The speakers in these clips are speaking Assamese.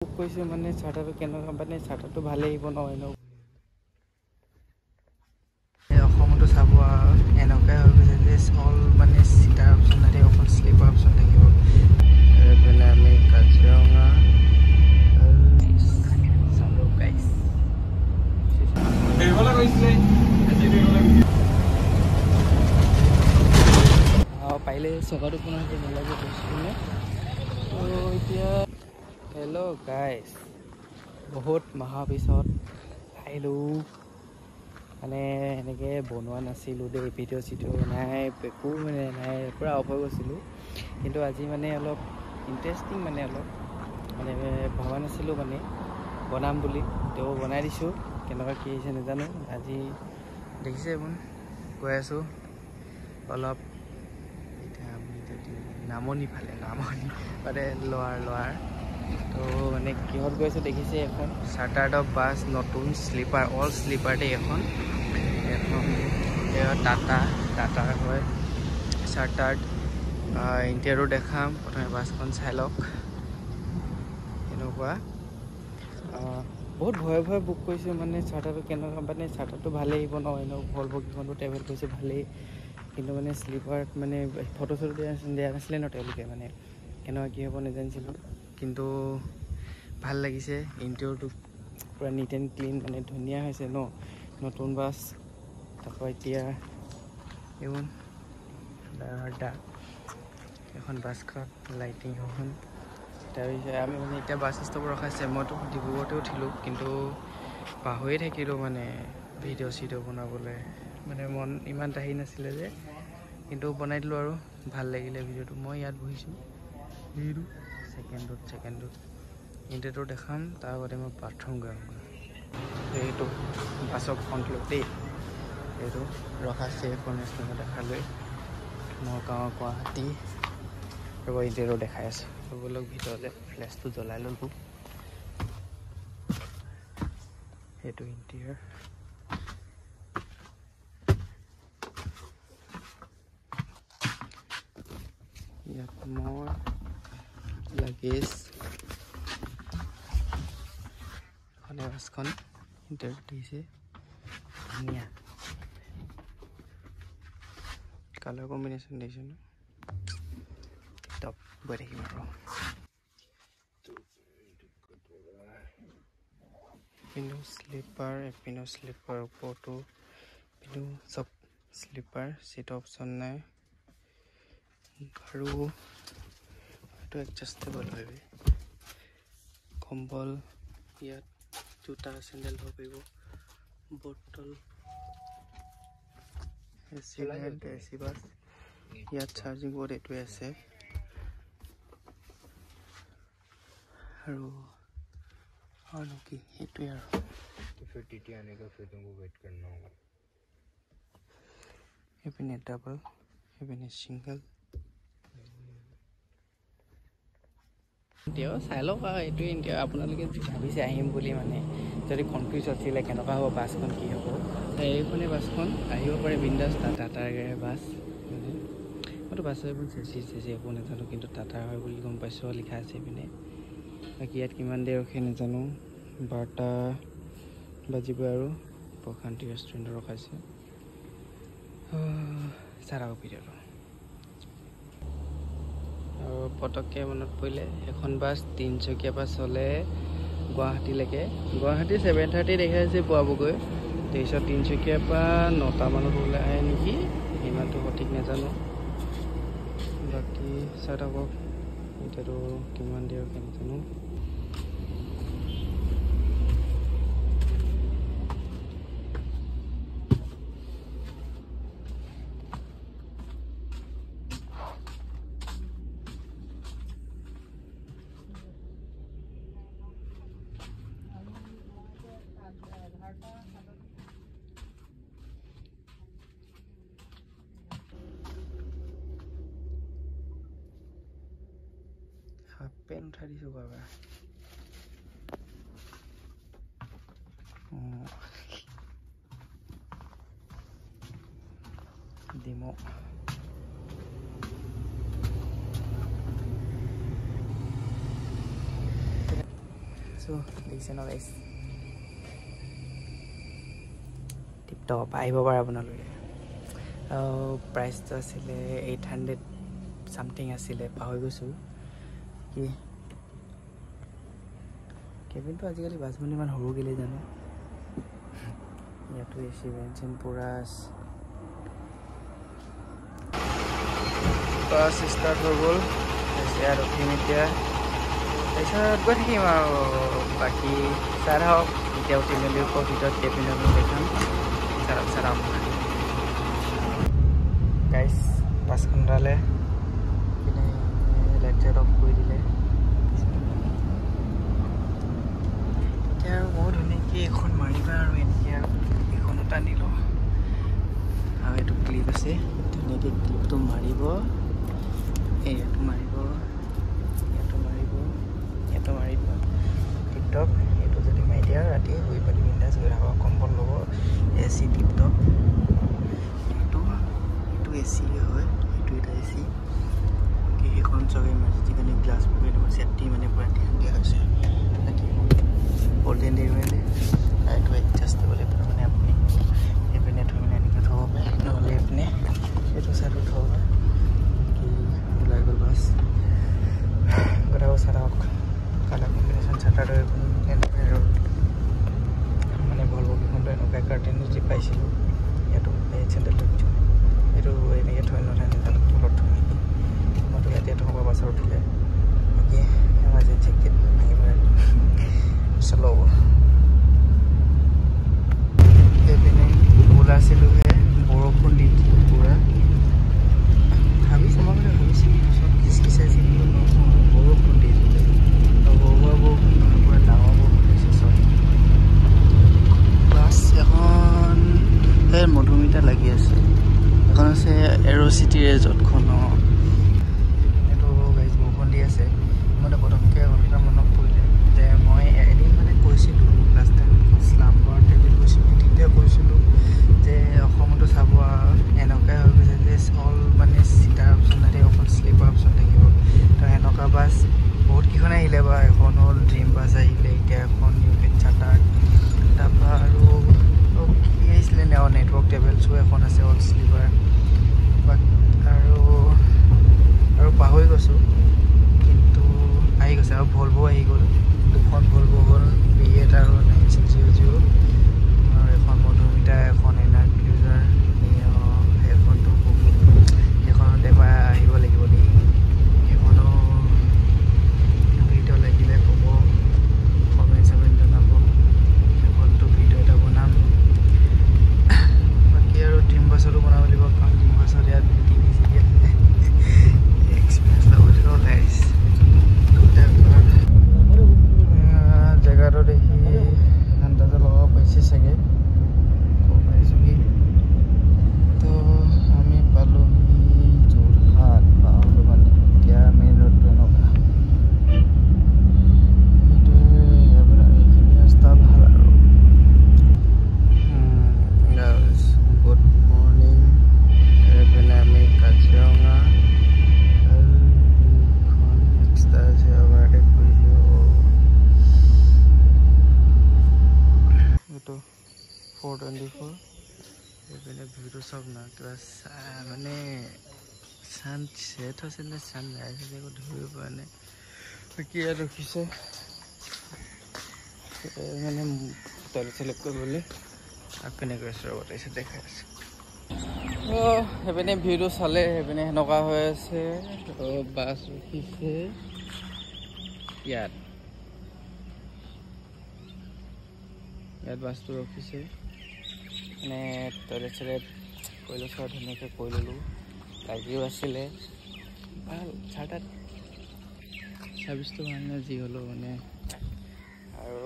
বুক কৰিছোঁ মানে চাৰ্টাৰটো কেনেকুৱা মানে চাৰ্টাৰটো ভালেই আহিব নহয় ন। অসমতো চাব এনেকুৱাই হৈ গৈছে যে স্মল মানে চিটাৰ অপশ্যন নাথাকে, অকল শ্লিপাৰ অপশ্যন থাকিব। এইফালে আমি কাজিৰঙা চালো গাইছ। পাৰিলে চকাটো পুনৰ নালাগে কৈছিলে। এতিয়া হেল্ল' গাইছ, বহুত মাহৰ পিছত আহিলোঁ। মানে এনেকৈ বনোৱা নাছিলোঁ দেই, ভিডিঅ' চিডিঅ' নাই, একো মানে নাই, পূৰা অফ হৈ গৈছিলোঁ। কিন্তু আজি মানে অলপ ইণ্টাৰেষ্টিং মানে অলপ মানে ভবা নাছিলোঁ মানে বনাম বুলি, তো বনাই দিছোঁ। কেনেকুৱা কি আহিছে নাজানো। আজি দেখিছে মই গৈ আছোঁ অলপ এতিয়া আমি যদি নামনি ফালে, নামনি মানে লোৱাৰ তো মানে কিহত গৈছোঁ দেখিছে, এখন চাৰ্টাৰ্ড বাছ, নতুন শ্লিপাৰ, অল শ্লিপাৰ দেই এখন টাটাৰ হয় চাৰ্টাৰ্ড। ইণ্টেৰিয়ৰো দেখাম, প্ৰথমে বাছখন চাই লওক এনেকুৱা। বহুত ভয়ে বুক কৰিছোঁ মানে চাৰ্টাৰটো কেনেকুৱা মানে চাৰ্টাৰটো ভালেই আহিব নহয় ন। ভলভ'কেইখনতো ট্ৰেভেল কৰিছোঁ ভালেই, কিন্তু মানে শ্লিপাৰত মানে ফটো চটো দিয়া নাছিলে ন তেওঁলোকে, মানে কেনেকুৱা কি হ'ব নাজানিছিলোঁ। কিন্তু ভাল লাগিছে, ইণ্টেৰিয়ৰটো পূৰা নিট এণ্ড ক্লিন মানে ধুনীয়া হৈছে ন, নতুন বাছ। তাৰপৰা এতিয়া এইবোৰ এখন বাছখন লাইটিং এখন, তাৰপিছত আমি মানে এতিয়া বাছ ষ্টপত ৰখাইছে। মইতো ডিব্ৰুগড়তে উঠিলোঁ, কিন্তু পাহৰিয়ে থাকিলোঁ মানে ভিডিঅ' চিডিঅ' বনাবলৈ, মানে মন ইমান আহি নাছিলে যে, কিন্তু বনাই দিলোঁ আৰু ভাল লাগিলে ভিডিঅ'টো। মই ইয়াত বহিছোঁ এইটো ছেকেণ্ডত ইণ্টেৰিয়ৰটো দেখাম, তাৰ আগতে মই বাথৰুম গৈ আহোঁগৈ। এইটো বাছক ফ্ৰণ্টত দেই, এইটো ৰখাইছে এখন ৰেষ্টুৰেণ্ট দেখালৈ, নগাঁও গুৱাহাটী। আৰু ইণ্টেৰিয়ৰ দেখাই আছোঁ, ব'লক ভিতৰলৈ। ফ্লেছটো জ্বলাই ল'লোঁ। সেইটো ইণ্টেৰিয়ৰ, ইয়াত মই লাগেজ এখনে বাছখন ইণ্টেৰিয়ৰ দিছে ধুনীয়া, কালাৰ কম্বিনেশ্যন দিছে ন, টপ গৈ থাকিম আৰু। এপিনো শ্লিপাৰ ওপৰতো কিন্তু চব শ্লিপাৰ, চিট অপশ্যন নাই। আৰু এইটো এডজাষ্টেবল হয়, কম্বল, ইয়াত জোতা চেণ্ডেল থ'ব পাৰিব, বটল, এচি বাছ, ইয়াত চাৰ্জিং বৰ্ড এইটোৱে আছে। আৰু কি সেইটোৱে আৰু এইপিনে ডাবল, এইপিনে ছিংগল। তেওঁ চাই লওক আৰু এইটোৱে এতিয়া আপোনালোকে ভাবিছে আহিম বুলি, মানে যদি কনফিউজ আছিলে কেনেকুৱা হ'ব বাছখন কি হ'ব, এইখনে বাছখন আহিব পাৰে বিন্দাছ। টাটাৰ বাছ, মানে মইতো বাছৰ এইবোৰ চেচি একো নাজানো, কিন্তু টাটাৰ হয় বুলি গম পাইছোঁ, লিখা আছে এইপিনে। বাকী ইয়াত কিমান দেৰি ৰখে নাজানো, 12টা বাজিব আৰু প্ৰশান্তি ৰেষ্টুৰেণ্টত ৰখাইছে। চাৰা ভিডিঅ'টো আৰু পটককৈ মনত পৰিলে, এখন বাছ তিনিচুকীয়াৰ পৰা চলে গুৱাহাটীলৈকে। গুৱাহাটী 7:30 দেখাইছে পোৱাবগৈ, তাৰপিছত তিনিচুকীয়াৰ পৰা 9টা মানত ওলাই নেকি, ইমানটো সঠিক নাজানো। বাকী চাই থাকক, এতিয়াতো কিমান দেৰি নাজানো। হাফ পেণ্ট উঠাই দিছোঁ বাবা। ডিমো আছোঁ দেখিছে ন গাইছ টিপটপ আহিব পাৰে আপোনালোকে প্ৰাইচটো আছিলে 800 সামথিং আছিলে পাহৰি গৈছোঁ কি কেবিনটো আজিকালি বাছখন ইমান সৰু গেলে জানো ইয়াতো এচি ভেঞ্চন পুৰা বাছ ষ্টাৰ্ট হৈ গ'ল ইয়াত ৰখিম এতিয়া তাৰপিছত গৈ থাকিম আৰু বাকী চাই হওক এতিয়া উঠি মেলি ভিতৰত কেবিনত দেখাম চাৰাম গাইছ বাছখন ওলালে লাইট চাইট অফ কৰি দিলে এতিয়া আৰু বহুত ধুনীয়াকৈ এখন মাৰিবা আৰু এনেকৈ আৰু এইখনো টানি লওঁ আৰু এইটো ক্লিপ আছে ধুনীয়াকৈ ক্লিপটো মাৰিব এইটো মাৰিব ইয়াতো মাৰিব টিপটপ এইটো যদি মাৰি দিয়া ৰাতি শুই পালি বিন্দাছ হৈ থাকক কম্বল ল'ব এচি টিপটপ এইটো এচি হয় এইটো এটা এচি সেইখন চবে ইমাৰ্জেঞ্চি কাৰণে গ্লাছ পকাই দিব চেফটি মানে পূৰা ধ্যান দিয়া হৈছে গল্ডেন দি মেলি এইটো এডজাষ্টেবল এইটো মানে আপুনি এইপিনে থৈ মানে এনেকৈ থ'ব পাৰে নহ'লে এইপিনে এইটো চাইডত থ'ব পাৰে ওলাই গ'ল বাছ গোটাব চাওক কালাৰ কম্বিনেশ্যন চাটাৰটো এনেকৈ আৰু মানে ভলভ'কেইখনটো এনেকুৱা কাৰ্টেইন যি পাইছিলোঁ ইয়াতো এই চেণ্ডেলটো এইটো এনেকৈ থৈ নথয় নাজানো তলত থৈ নেকি মইতো ইয়াতে থ'ব বাছত উঠিলে বাকী এমাৰ্জেঞ্চি জেকেট ভাঙি পেলাই চলাব সেইপিনে ওলাইছিলোঁহে বৰষুণ দি দিলে পূৰা ভাবিছোঁ মই মানে ভাবিছিলোঁ চব খিচখিচাইছিলোঁ নহয় বৰষুণ দি দিলে বৰুৱা বৰষুণ নহয় পূৰা ডাঙৰ বৰষুণ দিছে চব বাছ এখন সেই মধুমিতা লাগি আছে এখন আছে এৰ' চিটি ৰেজৰ্টখন এইটো গাইজ বৰষুণ দি আছে মানে পটককৈ কথা মনত পৰিলে যে মই এদিন মানে কৈছিলোঁ লাষ্ট টাইম স্লাম্বাৰ টেবুল কৈছিলোঁ তেতিয়া কৈছিলোঁ যে অসমতো চাব এনেকুৱাই হৈ গৈছে যে অল মানে চিটাৰ অপশ্যন নাথাকে অকল শ্লিপাৰ অপশ্যন থাকিব তো সেনেকুৱা বাছ বহুতকেইখন আহিলে বা এখন হ'ল ড্ৰিম বাছ আহিলে এতিয়া এখন ইউকেট চাৰ্টাৰ তাৰপৰা আৰু কি আহিছিলে নেটৱৰ্ক ট্ৰেভেলছো এখন আছে অল শ্লিপাৰ আৰু পাহৰি গৈছোঁ কিন্তু আহি গৈছে আৰু ভলভো আহি গ'ল দুখন ভলভো হ'ল B8 আৰু 9600 আৰু এখন মধুমিতা এখন এনাৰ ক্লুজাৰ সেইখনটো বহুত সেইখনত এবাৰ আহিব লাগিব দেই সেইখনো ভিডিঅ' লাগিলে ক'ব কমেণ্ট চমেণ্ট জনাব সেইখনটো ভিডিঅ' এটা বনাম বাকী আৰু ড্ৰিম বাছতো বনাব লাগিব কাৰণ ড্ৰিম বাছত ইয়াত টিভি চিৰিয়েল এক্সপিৰিয়েঞ্চ ল'ব লাগিব গাইজ জেগাটো দেখি আন্দাজত লগাব পাইছে চাগে ক'ব পাৰিছোঁহি তো আমি পালোঁহি যোৰহাট পাহৰিলোঁ মানে এতিয়া মেইন ৰোডটো এনেকুৱা সেইটোৱে এইখিনি ৰাস্তা ভাল আৰু গুড মৰ্ণিং এইপিনে আমি কাজিৰঙা এক্সট্ৰা আছে অভাৰটেক কৰিছোঁ এইটো 424 এইপিনে ভিউটো চব না কিবা মানে চান ছেট হৈছে নে চান ৰাইজ হৈছে একো ধৰিব পৰা নাই বাকী ইয়াত ৰখিছে মানে টয়লেট চইলেট কৰিবলৈ আৰু কেনেকৈ আছে ৰ'ব তাৰপিছত দেখাই আছে সেইপিনে ভিউটো চালে সেইপিনে সেনেকুৱা হৈ আছে বাছ ৰখিছে ইয়াত বাছটো ৰখিছে মানে টয়লেট চইলেট কৰি লৈছোঁ আৰু ধুনীয়াকৈ কৰি ল'লোঁ লাগিও আছিলে ভাল চাৰ্টাত ছাৰ্ভিচটো মানে যি হ'লেও মানে আৰু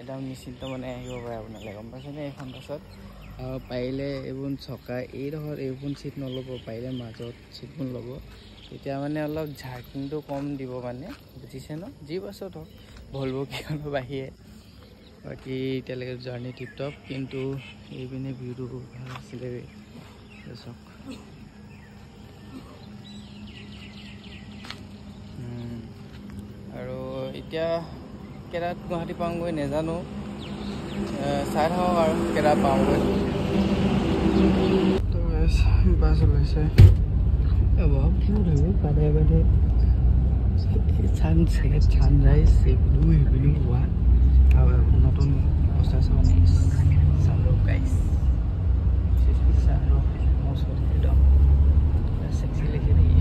একদম নিশ্চিন্ত মানে আহিব পাৰে আপোনালোকে গম পাইছেনে এইখন বাছত পাৰিলে এইবোৰ চকা এইডোখৰত এইবোৰ চিট নল'ব পাৰিলে মাজত চিটবোৰ ল'ব তেতিয়া মানে অলপ ঝাৰ্কিংটো কম দিব মানে বুজিছে ন যি বাছত হওক ভলভো কেইখনৰ বাহিৰে বাকী এতিয়ালৈকে জাৰ্ণি টিপটপ কিন্তু এইপিনে ভিউটো ভাল আছিলে চাওক আৰু এতিয়া কেইটাত গুৱাহাটী পাওঁগৈ নেজানো চাই থাকক আৰু কেইটাত পাওঁগৈ তো বাছ ওলাইছে বাধে বাধে ছানৰাইজ এইপিনো হোৱা আৰু নতুন বস্তু আছে মানে চালো গাইছ আৰু একদম চেক্সি লিখি নেকি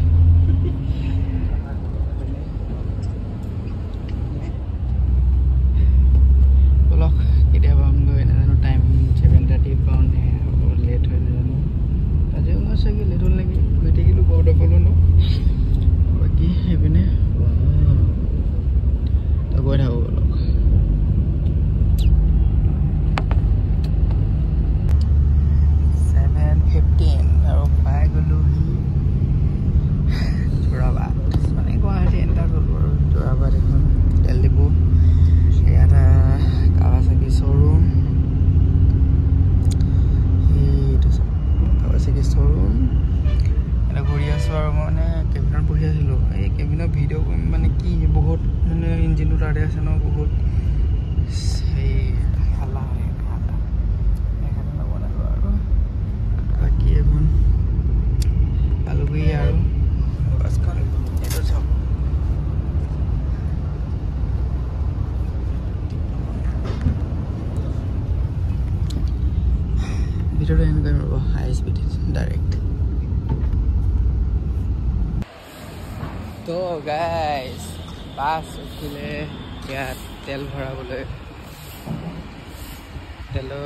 বলক কেতিয়া পামগৈ নাজানো টাইম 7:30 পাওঁ নে লেট হৈ নাজানো আজিও মই চাগে লেট হ'ল নেকি গৈ থাকিলোঁ বহুত পালোঁ ন বাকী সেইপিনে গৈ থাকোঁ বলক 7:15 আৰু পাই গ'লোহি যোৰাবাট মানে গুৱাহাটী এণ্টাৰ হ'লোঁ আৰু যোৰাবাট এখন তেল ডিপু ইয়াত কাৱাচাকি শ্ব'ৰুম সেইটো কাৱাচাকি শ্ব'ৰুম এটা ঘূৰি আছোঁ আৰু মই মানে কেবিনত বহি আছিলোঁ এই কেবিনৰ ভিডিঅ' মানে কি বহুত মানে ইঞ্জিনটো তাতে আছে ন বহুত সেই হাল্লা হয় হাল্লা সেইকাৰণে নবনালোঁ আৰু বাকী এখন পালোগৈ আৰু বাছখন এইটো চাওক ভিডিঅ'টো এনেকৈ ৰ'ব হাই স্পীড ডাইৰেক্ট তো গাইজ বাছ উঠিলে ইয়াত তেল ভৰাবলৈ তেলৰ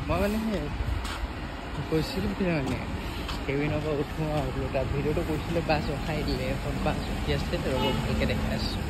মই মানে কৈছিলোঁ মানে কেবিনৰ পৰা উঠোঁ আৰু বোলো তাত ভিডিঅ'টো কৈছিলে বাছ ৰখাই দিলে এখন বাছ উঠি আছিলে ৰ'ব ভালকৈ দেখাই আছোঁ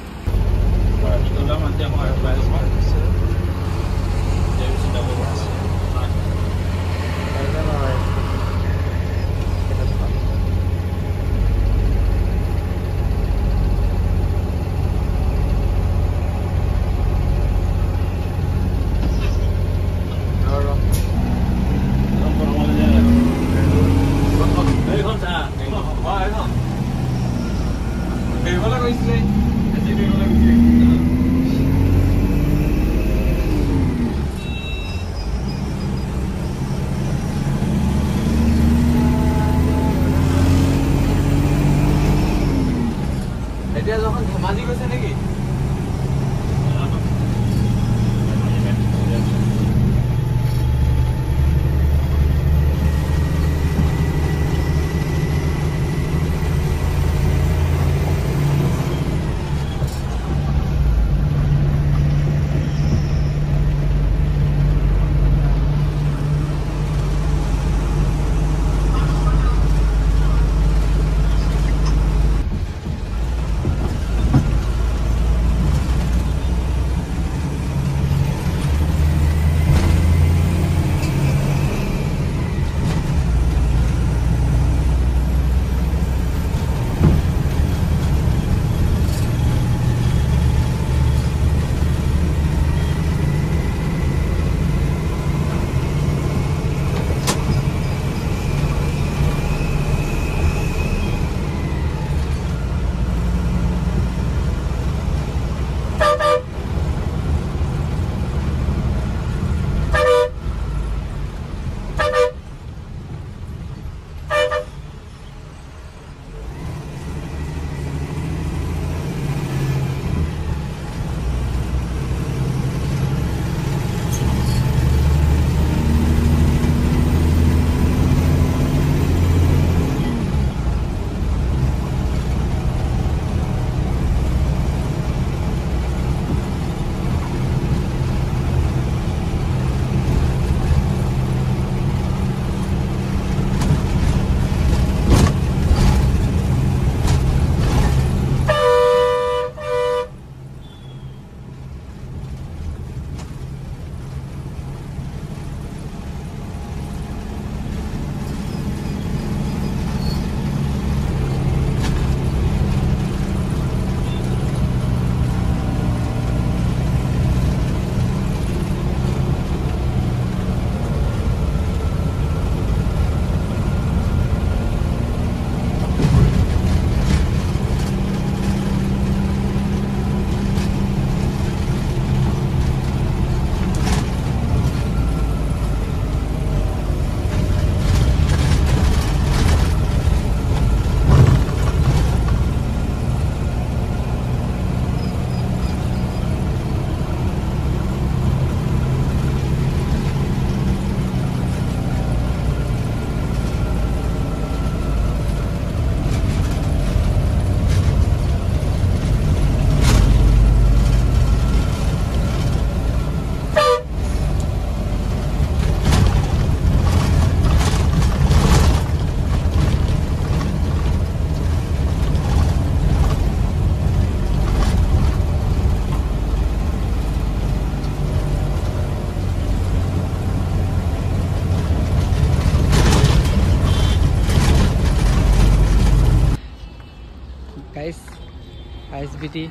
এক্টিভিটি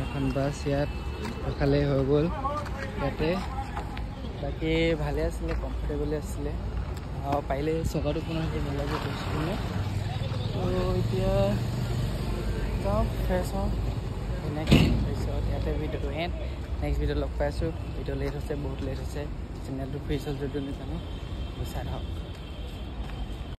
এখন বাছ ইয়াত ৰখালে হৈ গ'ল ইয়াতে বাকী ভালে আছিলে কমফৰ্টেবলে আছিলে পাৰিলে চকাটো পুনৰ সেই নালাগে বস্তুখিনি তো এতিয়া যাওঁ ফ্ৰেছ হওঁ তাৰপিছত ইয়াতে ভিডিঅ'টো নেক্সট ভিডিঅ' লগ পাইছোঁ ভিডিঅ' লেট হৈছে বহুত লেট হৈছে চেনেলটো ফ্ৰী হ'ল যদিও নাজানো চাই থাকক